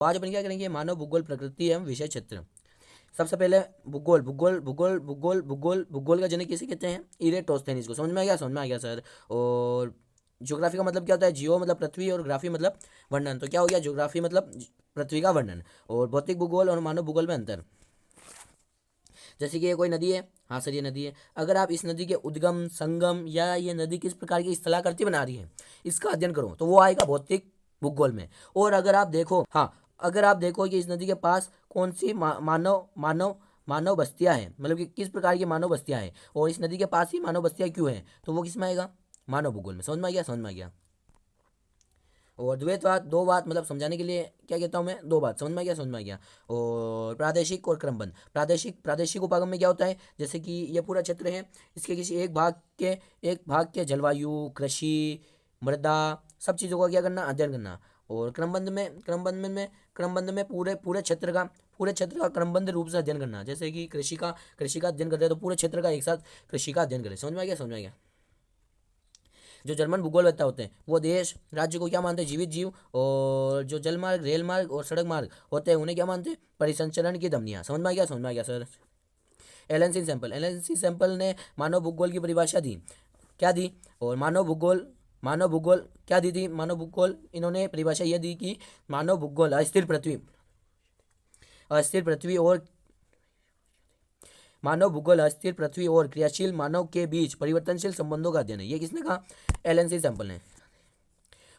तो आज अपन क्या करेंगे, मानव भूगोल प्रकृति एवं विषय क्षेत्र। सबसे पहले भूगोल भूगोल भूगोल भूगोल भूगोल भूगोल का जनक किसे कहते हैं, इरेटोस्थेनीज को। समझ में आ गया, समझ में आ गया सर। और ज्योग्राफी का मतलब क्या होता है, जियो मतलब पृथ्वी और ग्राफी मतलब वर्णन। तो क्या हो गया, ज्योग्राफी मतलब पृथ्वी का वर्णन। और भौतिक भूगोल और मानव भूगोल में अंतर, जैसे कि ये कोई नदी है, हाँ सर ये नदी है, अगर आप इस नदी के उद्गम संगम या ये नदी किस प्रकार की स्थलाकृति बना रही है इसका अध्ययन करो तो वो आएगा भौतिक भूगोल में। और अगर आप देखो, हाँ अगर आप देखो कि इस नदी के पास कौन सी मानव मानव मानव बस्तियां हैं, मतलब कि किस प्रकार की मानव बस्तियां हैं और इस नदी के पास ही मानव बस्तियां क्यों हैं, तो वो किस में आएगा, मानव भूगोल में। समझ में आ गया, समझ में आ गया। और द्वैतवाद, दो बात मतलब समझाने के लिए क्या कहता हूँ मैं, दो बात। समझ में आ गया, समझ में आ गया। और प्रादेशिक और क्रमबद्ध। प्रादेशिक उपागम में क्या होता है, जैसे कि ये पूरा क्षेत्र है, इसके किसी एक भाग के जलवायु, कृषि, मृदा, सब चीज़ों का क्या करना, अध्ययन करना। और क्रमबद्ध में पूरे क्षेत्र का क्रमबद्ध रूप से अध्ययन करना, जैसे कि कृषि का अध्ययन करते हैं तो पूरे क्षेत्र का एक साथ कृषि का अध्ययन करें। समझ में आ गया, समझ में आ गया। जो जर्मन भूगोलवेत्ता होते हैं वो देश राज्य को क्या मानते हैं, जीवित जीव। और जो जल मार्ग, रेल मार्ग और सड़क मार्ग होते हैं उन्हें क्या मानते हैं, परिसंचरण की धमनियाँ। समझ में आ गया, समझ में आ गया सर। एलन सी सैंपल ने मानव भूगोल की परिभाषा दी, क्या दी, और मानव भूगोल क्या दी थी, मानव भूगोल इन्होंने परिभाषा यह दी कि मानव भूगोल अस्थिर पृथ्वी और क्रियाशील मानव के बीच परिवर्तनशील संबंधों का अध्ययन है। ये किसने कहा, एलन सी सैंपल ने।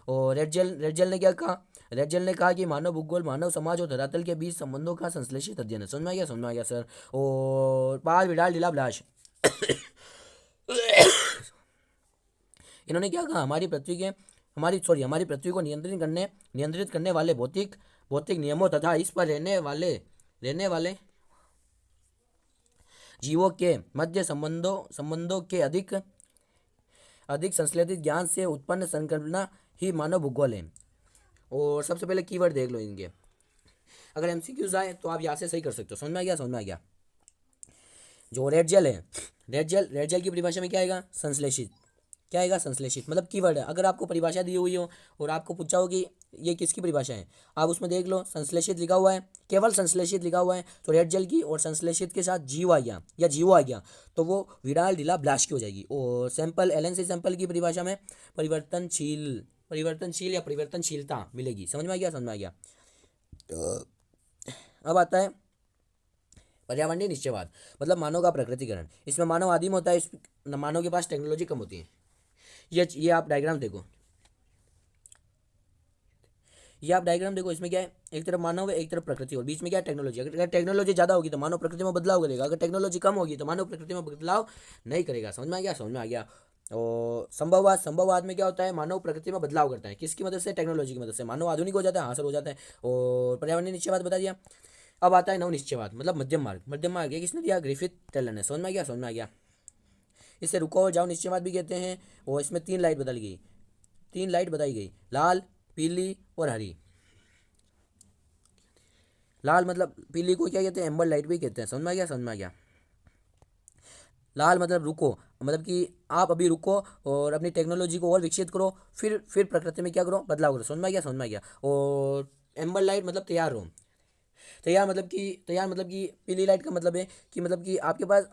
और रेडजेल ने क्या कहा, रेडजेल ने कहा कि मानव भूगोल मानव समाज और धरातल के बीच संबंधों का संश्लेषित अध्ययन है। समझ में आ गया, समझ में आ गया सर। और पाल विडाल डिला ब्लाश इन्होंने क्या कहा, हमारी पृथ्वी को नियंत्रित करने वाले भौतिक नियमों तथा इस पर रहने वाले जीवों के मध्य संबंधों के अधिक अधिक संश्लेषित ज्ञान से उत्पन्न संकल्पना ही मानव भूगोल है। और सबसे पहले कीवर्ड देख लो इनके, अगर एमसीक्यूज आए तो आप यहाँ से सही कर सकते हो। समझ में आ गया, समझ में आ गया। जो रेड जेल है, रेड जेल की परिभाषा में क्या आएगा, संश्लेषित। क्या आएगा, संश्लेषित मतलब कीवर्ड है। अगर आपको परिभाषा दी हुई हो और आपको पूछा हो कि ये किसकी परिभाषा है, आप उसमें देख लो संश्लेषित लिखा हुआ है, केवल संश्लेषित लिखा हुआ है तो रेड जेल की, और संश्लेषित के साथ जीव आ गया या जीवो आ गया तो वो विडाल डिला ब्लाश की हो जाएगी। और सैंपल, एलन सी सैंपल की परिभाषा में परिवर्तनशील या परिवर्तनशीलता मिलेगी। समझ में आ गया, समझ में आ गया। अब आता है पर्यावरणीय निश्चयवाद, मतलब मानव का प्रकृतिकरण। इसमें मानव आदिम होता है, इस मानव के पास टेक्नोलॉजी कम होती है। ये आप डायग्राम देखो, इसमें क्या है, एक तरफ मानव है, एक तरफ प्रकृति, और बीच में क्या है, टेक्नोलॉजी। अगर टेक्नोलॉजी ज़्यादा होगी तो मानव प्रकृति में बदलाव करेगा, अगर टेक्नोलॉजी कम होगी तो मानव प्रकृति में बदलाव नहीं करेगा। समझ में आ गया, समझ में आ गया। और संभववाद में क्या होता है, मानव प्रकृति में बदलाव करता है, किसकी मदद से, टेक्नोलॉजी की मदद से। मानव आधुनिक हो जाता है, हाँ सर हो जाता है। और पर्यावरणीय निश्चयवाद बता दिया। अब आता है नव निश्चयवाद, मतलब मध्यम मार्ग। ये किसने दिया, ग्रिफिथ टेलर ने। समझ में आ गया, समझ में आ गया। इसे रुको और जाओ निश्चयवाद भी कहते हैं। और इसमें 3 लाइट बताई गई, लाल, पीली और हरी। लाल मतलब पीली को क्या कहते हैं, एम्बर लाइट भी कहते हैं। समझ में आ गया, समझ में आ गया। लाल मतलब रुको, मतलब कि आप अभी रुको और अपनी टेक्नोलॉजी को और विकसित करो, फिर प्रकृति में क्या करो, बदलाव करो। समझ में आ गया, समझ में आ गया। और एम्बर लाइट मतलब तैयार रहो। तैयार मतलब कि पीली लाइट का मतलब है कि मतलब कि आपके पास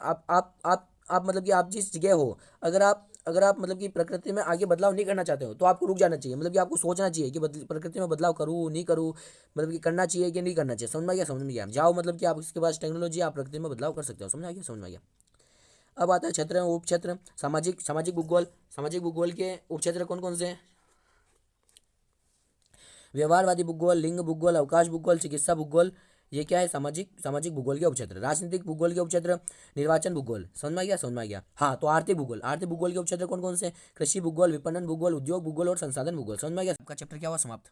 आप मतलब कि आप जिस जगह हो, अगर आप मतलब कि प्रकृति में आगे बदलाव नहीं करना चाहते हो तो आपको रुक जाना चाहिए, मतलब कि आपको सोचना चाहिए कि प्रकृति में बदलाव करूँ नहीं करूँ, मतलब कि करना चाहिए कि नहीं करना चाहिए। समझ में आ गया, समझ में गया। जाओ मतलब कि आप इसके पास टेक्नोलॉजी, आप प्रकृति में बदलाव कर सकते हो। समझ में आ गया, समझ में आ गया। अब आता है क्षेत्र उप क्षेत्र। सामाजिक भूगोल के उप क्षेत्र कौन कौन से हैं, व्यवहारवादी भूगोल, लिंग भूगोल, अवकाश भूगोल, चिकित्सा भूगोल। ये क्या है, सामाजिक भूगोल के उपक्षेत्र। राजनीतिक भूगोल के उपक्षेत्र, निर्वाचन भूगोल। समझ में आ गया, समझ में आ गया। हाँ तो आर्थिक भूगोल के उपक्षेत्र कौन कौन से, कृषि भूगोल, विपणन भूगोल, उद्योग भूगोल और संसाधन भूगोल। समझ में आ गया। आपका चैप्टर क्या हुआ, समाप्त।